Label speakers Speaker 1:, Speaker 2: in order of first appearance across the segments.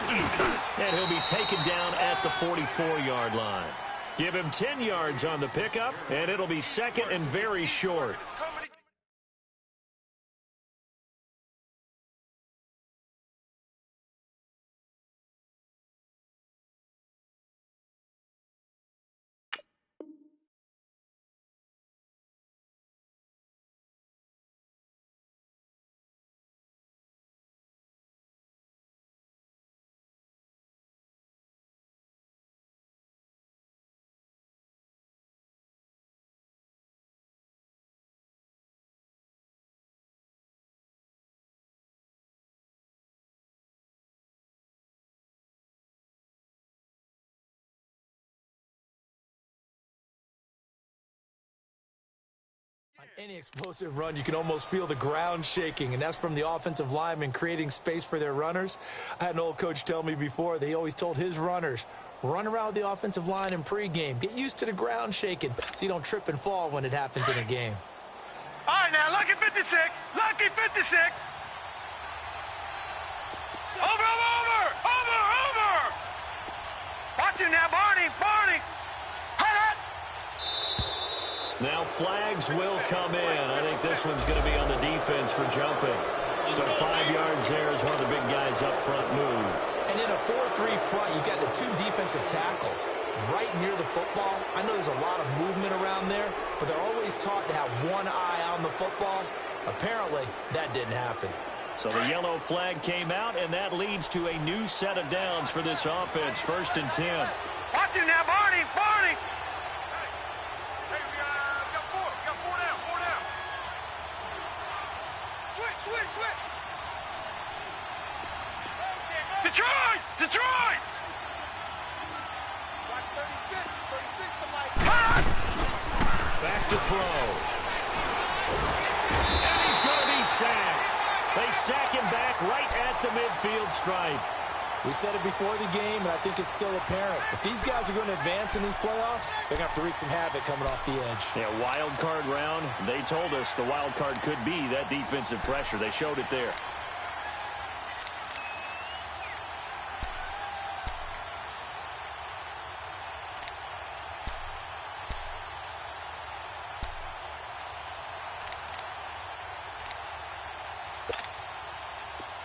Speaker 1: And he'll be taken down at the 44-yard line. Give him 10 yards on the pickup, and it'll be second and very short.
Speaker 2: On any explosive run, you can almost feel the ground shaking, and that's from the offensive linemen creating space for their runners. I had an old coach tell me before, they always told his runners, run around the offensive line in pregame. Get used to the ground shaking so you don't trip and fall when it happens in a game.
Speaker 3: All right, now, lucky 56. Lucky 56. Over. Watch him now, Barney.
Speaker 1: Now flags will come in. I think this one's going to be on the defense for jumping. So 5 yards there as one of the big guys up front moved.
Speaker 2: And in a 4-3 front, you got the two defensive tackles right near the football. I know there's a lot of movement around there, but they're always taught to have one eye on the football. Apparently, that didn't happen.
Speaker 1: So the yellow flag came out, and that leads to a new set of downs for this offense. 1st and 10.
Speaker 3: Watch him now, Barney. Switch. Detroit!
Speaker 4: Watch 36 to Mike.
Speaker 1: Back to throw. And he's going to be sacked. They sack him back right at the midfield stripe.
Speaker 2: We said it before the game, and I think it's still apparent. If these guys are going to advance in these playoffs, they're going to have to wreak some havoc coming off the edge.
Speaker 1: Yeah, wild card round. They told us the wild card could be that defensive pressure. They showed it there.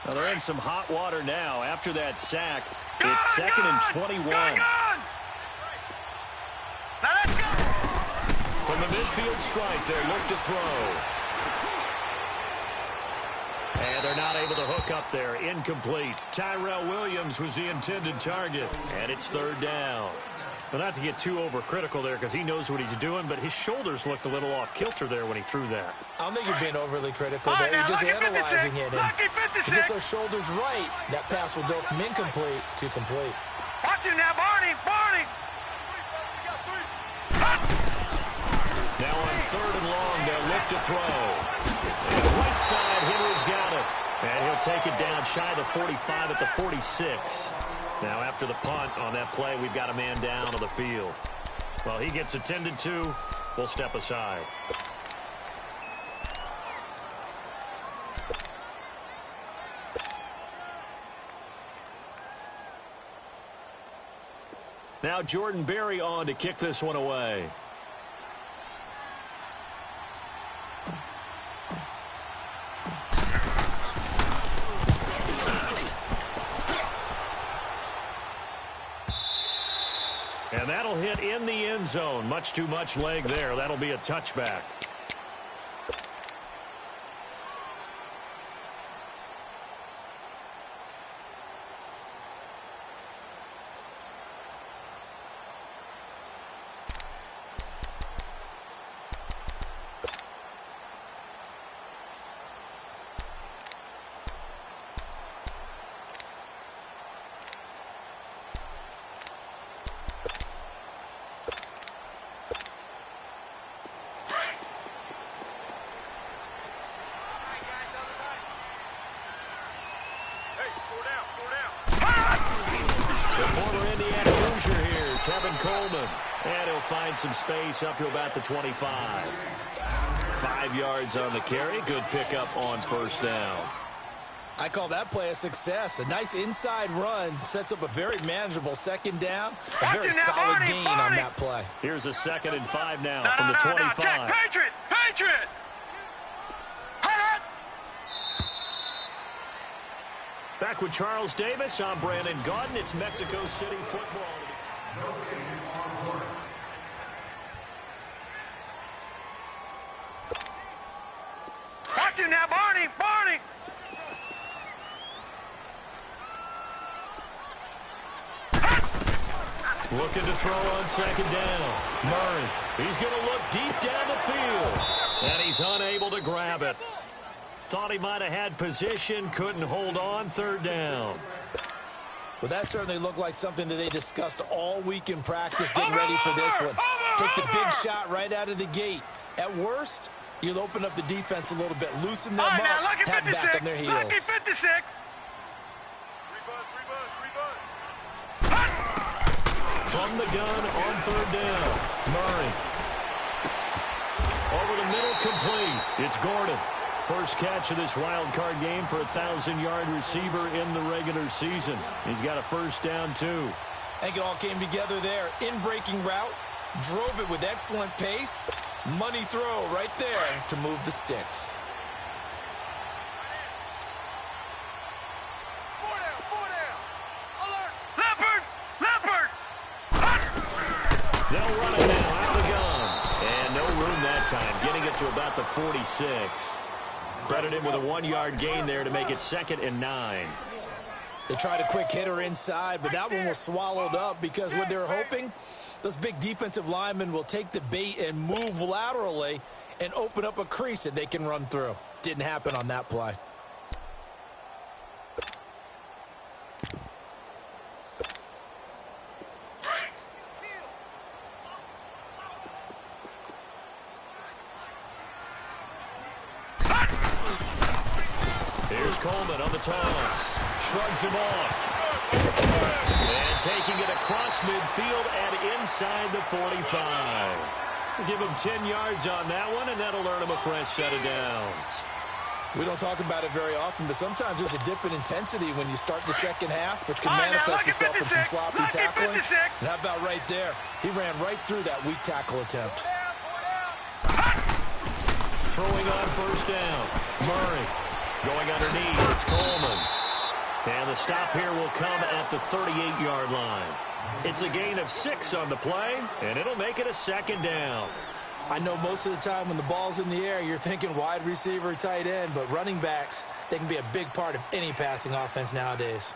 Speaker 1: Well, they're in some hot water now. After that sack, it's 2nd and 21.
Speaker 3: Now let's go!
Speaker 1: From the midfield stripe, they look to throw. And they're not able to hook up there. Incomplete. Tyrell Williams was the intended target. And it's 3rd down. Well, not to get too overcritical there because he knows what he's doing, but his shoulders looked a little off kilter there when he threw that.
Speaker 2: I don't think you're being overly critical there. You're just analyzing it. And if he gets those shoulders right, that pass will go from incomplete to complete.
Speaker 3: Watch him now, Barney.
Speaker 1: Now on 3rd and long, they'll look to throw. And the right side, Henry's got it. And he'll take it down shy of the 45 at the 46. Now after the punt on that play, we've got a man down on the field. Well, he gets attended to. We'll step aside. Now Jordan Berry on to kick this one away. And that'll hit in the end zone. Much too much leg there. That'll be a touchback. And he'll find some space up to about the 25. 5 yards on the carry. Good pickup on 1st down.
Speaker 2: I call that play a success. A nice inside run sets up a very manageable second down. A very solid gain on that play.
Speaker 1: Here's a 2nd and 5 now from the 25.
Speaker 3: Check, Patriot! Patriot!
Speaker 1: Back with Charles Davis. I'm Brandon Gaudin. It's Mexico City football.
Speaker 3: Watch it now, Barney! Barney!
Speaker 1: Looking to throw on 2nd down. Murray, he's going to look deep down the field. And he's unable to grab it. Thought he might have had position, couldn't hold on. 3rd down.
Speaker 2: Well, that certainly looked like something that they discussed all week in practice, getting ready for this one. Take the big shot right out of the gate. At worst, you'll open up the defense a little bit, loosen them up, have back on their heels.
Speaker 3: Lucky 56.
Speaker 1: From the gun on 3rd down. Murray. Over the middle, complete. It's Gordon. First catch of this wild card game for a 1,000-yard receiver in the regular season. He's got a 1st down, too.
Speaker 2: I think it all came together there. In-breaking route, drove it with excellent pace. Money throw right there to move the sticks.
Speaker 4: Four down. Alert.
Speaker 3: Leopard! Leopard!
Speaker 1: They'll run it now out of the gun. And no room that time, getting it to about the 46. Credit him with a 1-yard gain there to make it 2nd and 9.
Speaker 2: They tried a quick hitter inside, but that one was swallowed up because what they're hoping, those big defensive linemen will take the bait and move laterally and open up a crease that they can run through. Didn't happen on that play.
Speaker 1: Here's Coleman on the toss. Shrugs him off. And taking it across midfield and inside the 45. Give him 10 yards on that one, and that'll earn him a fresh set of downs.
Speaker 2: We don't talk about it very often, but sometimes there's a dip in intensity when you start the second half, which can manifest itself in some sloppy tackling. And how about right there? He ran right through that weak tackle attempt.
Speaker 1: Throwing on 1st down. Murray. Going underneath, it's Coleman. And the stop here will come at the 38-yard line. It's a gain of 6 on the play, and it'll make it a 2nd down.
Speaker 2: I know most of the time when the ball's in the air, you're thinking wide receiver, tight end, but running backs, they can be a big part of any passing offense nowadays.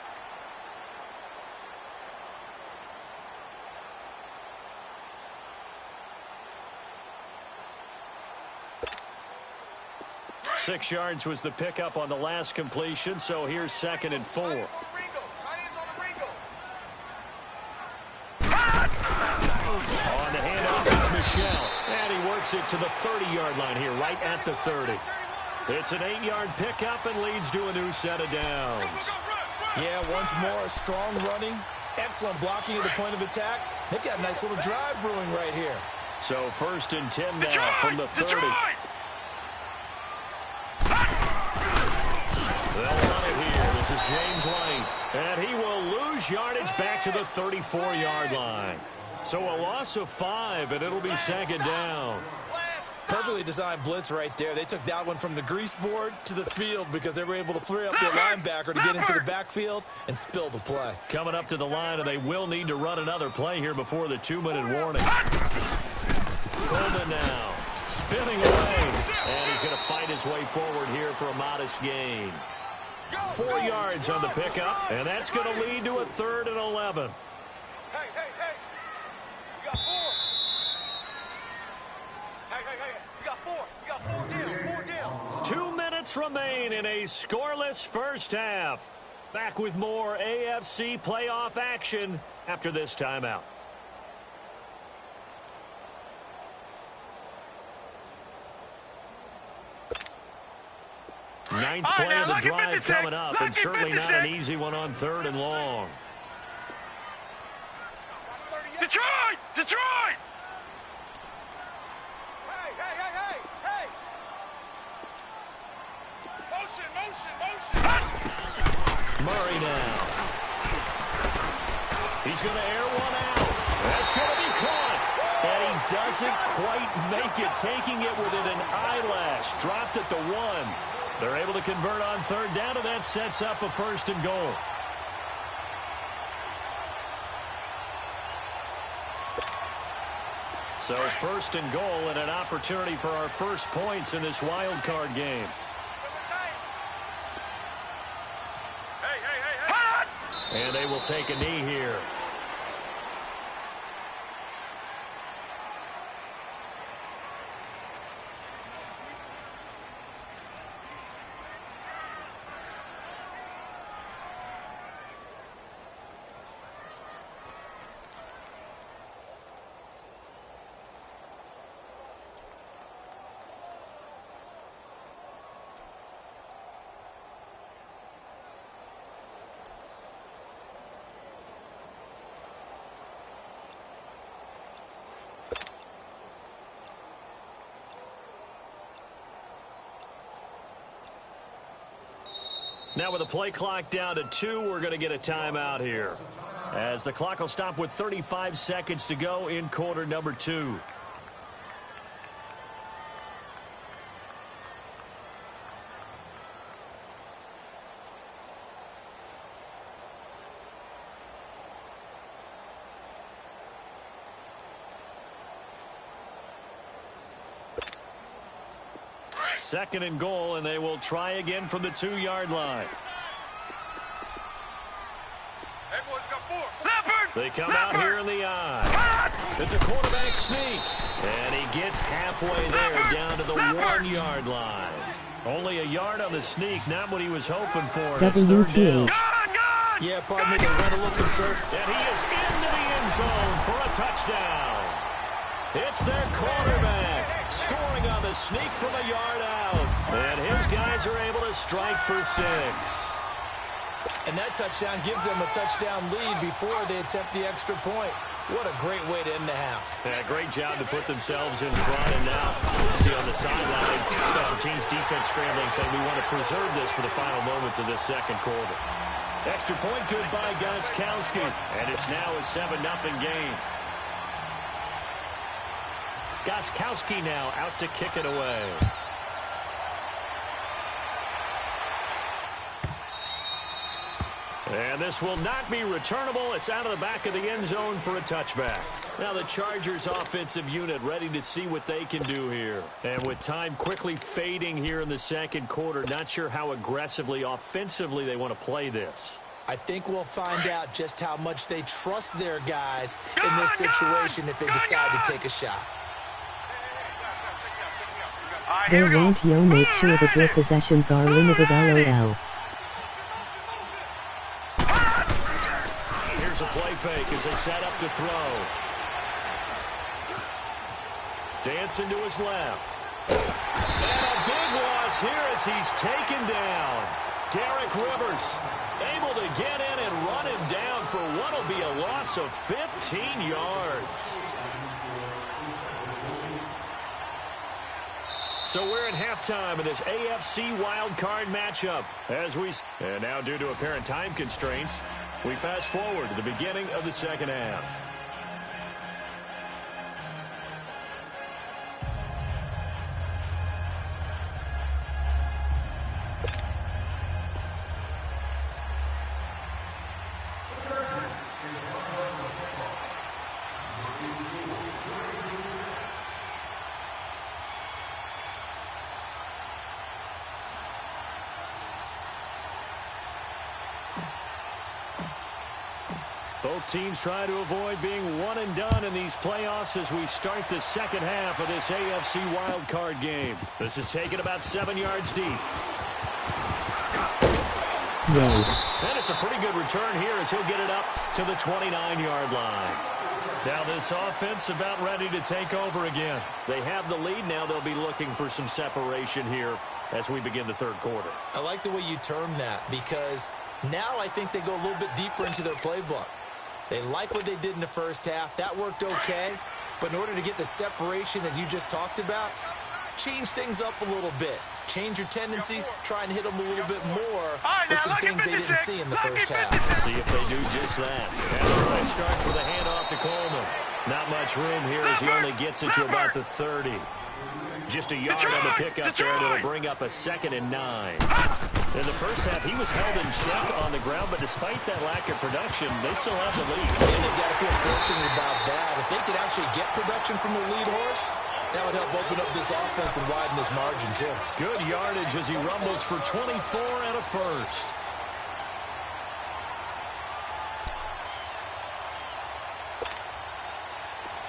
Speaker 1: Six yards was the pickup on the last completion, so here's 2nd and 4. On the handoff, it's Michelle. And he works it to the 30-yard line here, right at the 30. It's an 8-yard pickup and leads to a new set of downs.
Speaker 2: Yeah, once more, strong running, excellent blocking at the point of attack. They've got a nice little drive brewing right here.
Speaker 1: So 1st and 10 now from the 30. They'll run it here. This is James White. And he will lose yardage back to the 34-yard line. So a loss of 5, and it'll be 2nd down.
Speaker 2: Perfectly designed blitz right there. They took that one from the grease board to the field because they were able to free up their linebacker to get into the backfield and spill the play.
Speaker 1: Coming up to the line, and they will need to run another play here before the 2-minute warning. Coleman now spinning away, and he's going to fight his way forward here for a modest gain. 4 yards on the pickup, and that's going to lead to a 3rd and 11.
Speaker 4: Hey. You got 4. Hey. You got 4 down.
Speaker 1: 2 minutes remain in a scoreless first half. Back with more AFC playoff action after this timeout. Ninth play of the drive coming up, and certainly not an easy one on 3rd and long.
Speaker 3: Detroit!
Speaker 4: Hey. Motion, motion, motion.
Speaker 1: Murray now. He's going to air one out. That's going to be caught. And he doesn't quite make it, taking it within an eyelash. Dropped at the 1. They're able to convert on third down, and that sets up a 1st and goal. So 1st and goal, and an opportunity for our first points in this wild card game.
Speaker 4: Hey, hey, hey, hey.
Speaker 1: And they will take a knee here. Now with the play clock down to 2, we're going to get a timeout here, as the clock will stop with 35 seconds to go in quarter number 2. Second and goal, and they will try again from the 2-yard line.
Speaker 4: Hey, boys, got 4.
Speaker 3: Leopard!
Speaker 1: They come out here in the eye. It's a quarterback sneak, and he gets halfway there down to the 1-yard line. Only a yard on the sneak, not what he was hoping for. That's third down.
Speaker 2: Yeah, pardon me, they run a little conservative.
Speaker 1: And he is into the end zone for a touchdown. It's their quarterback scoring on the sneak from a yard out. And his guys are able to strike for 6.
Speaker 2: And that touchdown gives them a touchdown lead before they attempt the extra point. What a great way to end the half.
Speaker 1: Yeah, great job to put themselves in front. And now, see on the sideline, special teams defense scrambling, saying we want to preserve this for the final moments of this second quarter. Extra point good by GwdScBoi's. And it's now a 7-0 game. GwdScBoi's now out to kick it away. And this will not be returnable. It's out of the back of the end zone for a touchback. Now the Chargers offensive unit ready to see what they can do here. And with time quickly fading here in the second quarter, not sure how aggressively, offensively they want to play this.
Speaker 2: I think we'll find out just how much they trust their guys in this situation if they decide to take a shot.
Speaker 5: They want you make sure that your possessions are limited, LOL.
Speaker 1: Here's a play fake as they set up to throw. Dancing to his left. And a big loss here as he's taken down. Derek Rivers able to get in and run him down for what will be a loss of 15 yards. So we're at halftime of this AFC wildcard matchup. And now due to apparent time constraints, we fast forward to the beginning of the second half. Both teams try to avoid being one and done in these playoffs as we start the second half of this AFC wildcard game. This is taken about 7 yards deep.
Speaker 5: Yay.
Speaker 1: And it's a pretty good return here as he'll get it up to the 29-yard line. Now this offense about ready to take over again. They have the lead now. They'll be looking for some separation here as we begin the third quarter.
Speaker 2: I like the way you term that because now I think they go a little bit deeper into their playbook. They like what they did in the first half. That worked okay. But in order to get the separation that you just talked about, change things up a little bit. change your tendencies, try and hit them a little bit more
Speaker 3: right,
Speaker 2: with
Speaker 3: now,
Speaker 2: some things they didn't see in the first half.
Speaker 1: See if they do just that. And the play starts with a handoff to Coleman. Not much room here as he only gets it to about the 30. Just a yard on the pickup there, and it'll bring up a 2nd and 9. In the first half, he was held in check on the ground, but despite that lack of production, they still have the lead.
Speaker 2: And they've got to feel fortunate about that. If they could actually get production from the lead horse, that would help open up this offense and widen this margin, too.
Speaker 1: Good yardage as he rumbles for 24 and a first.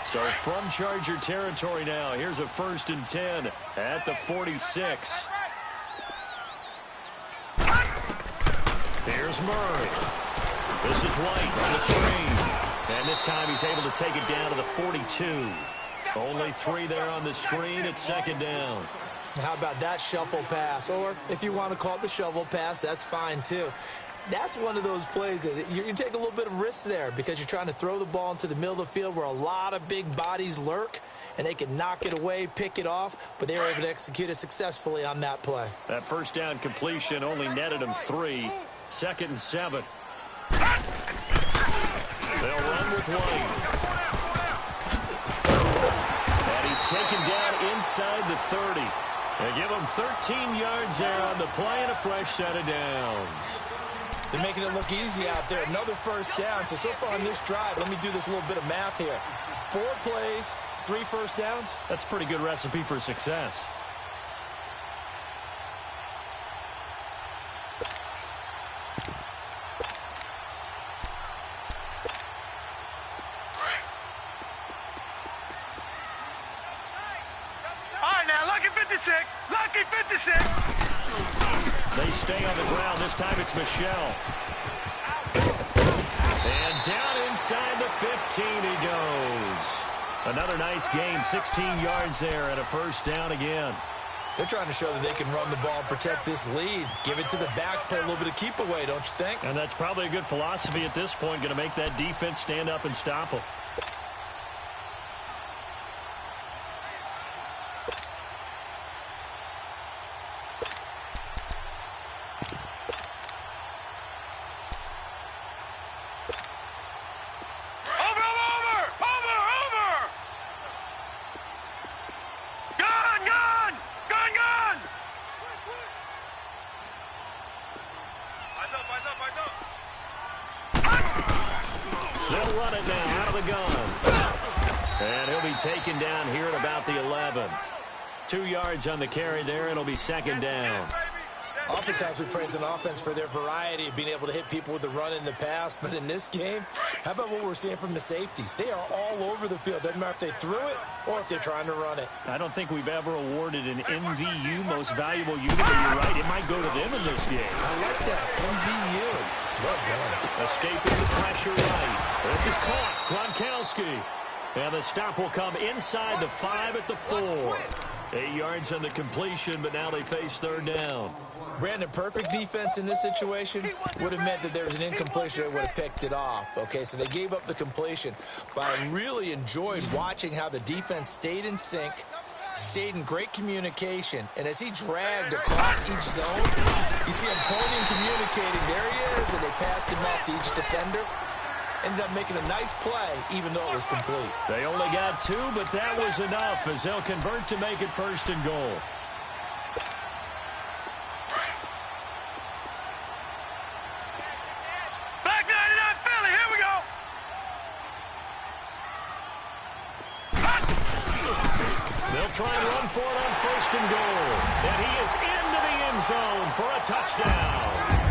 Speaker 1: So from Charger territory now, here's a 1st and 10 at the 46. Here's Murray. This is White on the screen. And this time he's able to take it down to the 42. Only 3 there on the screen. It's 2nd down.
Speaker 2: How about that shuffle pass? Or if you want to call it the shovel pass, that's fine too. That's one of those plays that you take a little bit of risk there because you're trying to throw the ball into the middle of the field where a lot of big bodies lurk, and they can knock it away, pick it off, but they were able to execute it successfully on that play.
Speaker 1: That first down completion only netted him 3. 2nd and 7. They'll run with White. And he's taken down inside the 30. They give him 13 yards there on the play and a fresh set of downs.
Speaker 2: They're making it look easy out there. Another first down. So far on this drive, let me do this little bit of math here. 4 plays, 3 first downs.
Speaker 1: That's a pretty good recipe for success.
Speaker 3: All right, now, lucky 56. Lucky 56.
Speaker 1: They stay on the ground. This time it's Michelle. And down inside the 15 he goes. Another nice gain, 16 yards there and a first down again.
Speaker 2: They're trying to show that they can run the ball and protect this lead. Give it to the backs, play a little bit of keep away, don't you think?
Speaker 1: And that's probably a good philosophy at this point, going to make that defense stand up and stop them. They'll run it now out of the gun. And he'll be taken down here at about the 11. 2 yards on the carry there. It'll be 2nd down.
Speaker 2: Oftentimes we praise an offense for their variety of being able to hit people with the run in the pass. But in this game, how about what we're seeing from the safeties? They are all over the field. Doesn't matter if they threw it or if they're trying to run it.
Speaker 1: I don't think we've ever awarded an MVU, most valuable unit, but you're right. It might go to them in this game.
Speaker 2: I like that. MVU. Well done.
Speaker 1: Escaping the pressure right. This is caught. Gronkowski. And the stop will come inside the 5 at the 4. 8 yards on the completion, but now they face 3rd down.
Speaker 2: Brandon, perfect defense in this situation would have meant that there was an incompletion that would have picked it off. Okay, so they gave up the completion. But I really enjoyed watching how the defense stayed in sync, stayed in great communication, and as he dragged across each zone, you see him pointing, communicating. There he is, and they passed him off to each defender. Ended up making a nice play, even though it was complete.
Speaker 1: They only got 2, but that was enough as they'll convert to make it 1st and goal.
Speaker 3: Back 99 Philly, here we go.
Speaker 1: They'll try and run for it on 1st and goal. And he is into the end zone for a touchdown.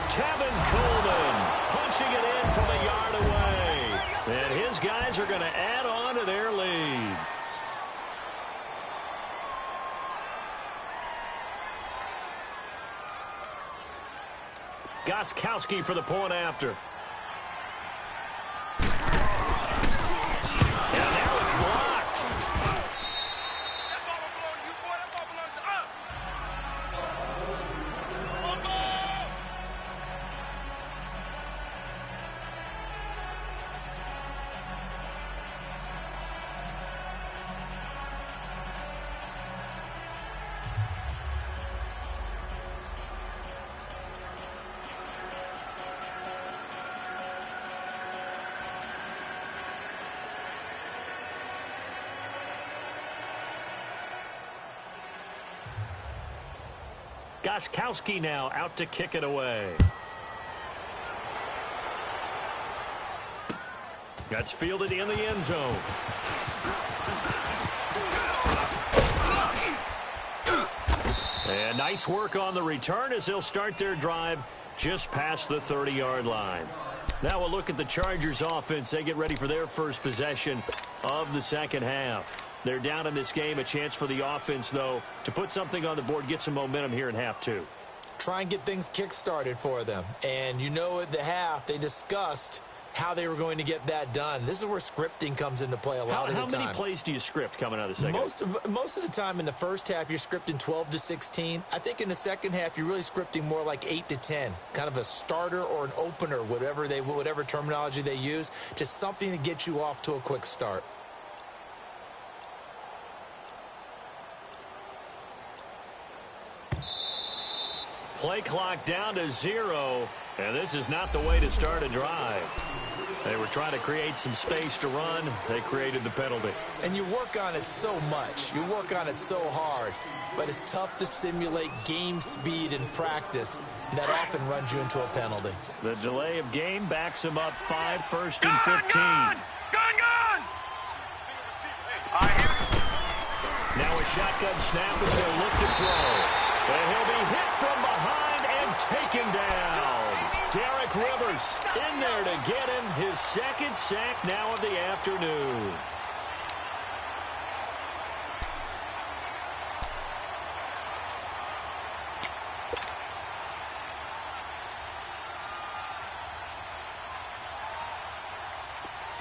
Speaker 1: Tevin Coleman punching it in from a yard away. And his guys are going to add on to their lead. GwdScBoi's for the point after. And now it's blocked.
Speaker 4: That ball don't belong to you, boy. That ball belongs to us.
Speaker 1: GwdScBoi's now out to kick it away. That's fielded in the end zone. And nice work on the return as they'll start their drive just past the 30-yard line. Now we'll look at the Chargers offense. They get ready for their first possession of the second half. They're down in this game. A chance for the offense, though, to put something on the board, get some momentum here in half two.
Speaker 2: Try and get things kick-started for them. And you know at the half, they discussed how they were going to get that done. This is where scripting comes into play a lot of the time.
Speaker 1: How many plays do you script coming out of the second?
Speaker 2: Most of the time in the first half, you're scripting 12 to 16. I think in the second half, you're really scripting more like 8 to 10. Kind of a starter or an opener, whatever terminology they use, just something to get you off to a quick start.
Speaker 1: Play clock down to 0, and this is not the way to start a drive. They were trying to create some space to run. They created the penalty.
Speaker 2: And you work on it so much. You work on it so hard. But it's tough to simulate game speed in practice. That often runs you into a penalty.
Speaker 1: The delay of game backs him up 5, first and 15.
Speaker 3: Gone!
Speaker 1: Now a shotgun snap as they look to throw. And he'll be hit from behind and taken down. Derek Rivers in there to get him his second sack now of the afternoon.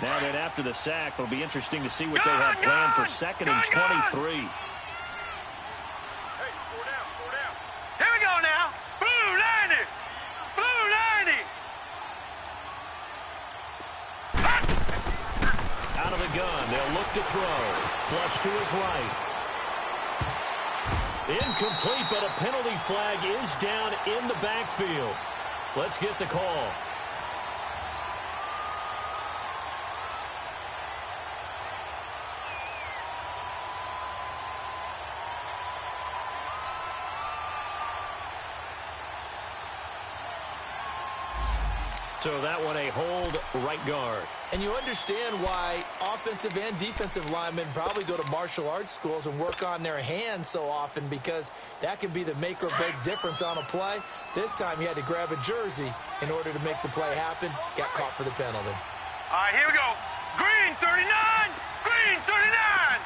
Speaker 1: Now then, after the sack, it'll be interesting to see what they have planned for second and 23. They'll look to throw. Flush to his right. Incomplete, but a penalty flag is down in the backfield. Let's get the call. So that one a hold right guard.
Speaker 2: And you understand why offensive and defensive linemen probably go to martial arts schools and work on their hands so often, because that can be the make or break difference on a play. This time he had to grab a jersey in order to make the play happen. Got caught for the penalty.
Speaker 3: All right, here we go. Green 39! Green 39!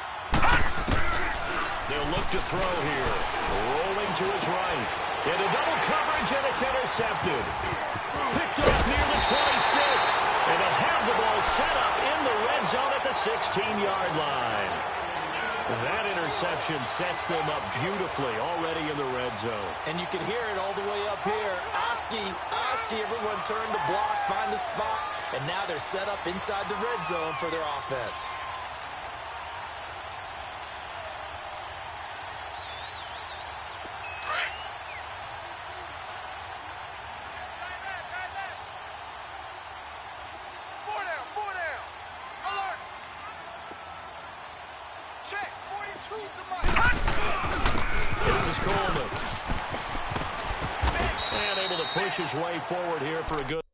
Speaker 1: They'll look to throw here. Rolling to his right. Into double coverage, and it's intercepted. Picked up near the 26. And they'll have the ball set up in the red zone at the 16-yard line. That interception sets them up beautifully already in the red zone.
Speaker 2: And you can hear it all the way up here. Oski, everyone turned to block, find a spot, and now they're set up inside the red zone for their offense.
Speaker 1: This is Coleman. And able to push his way forward here for a good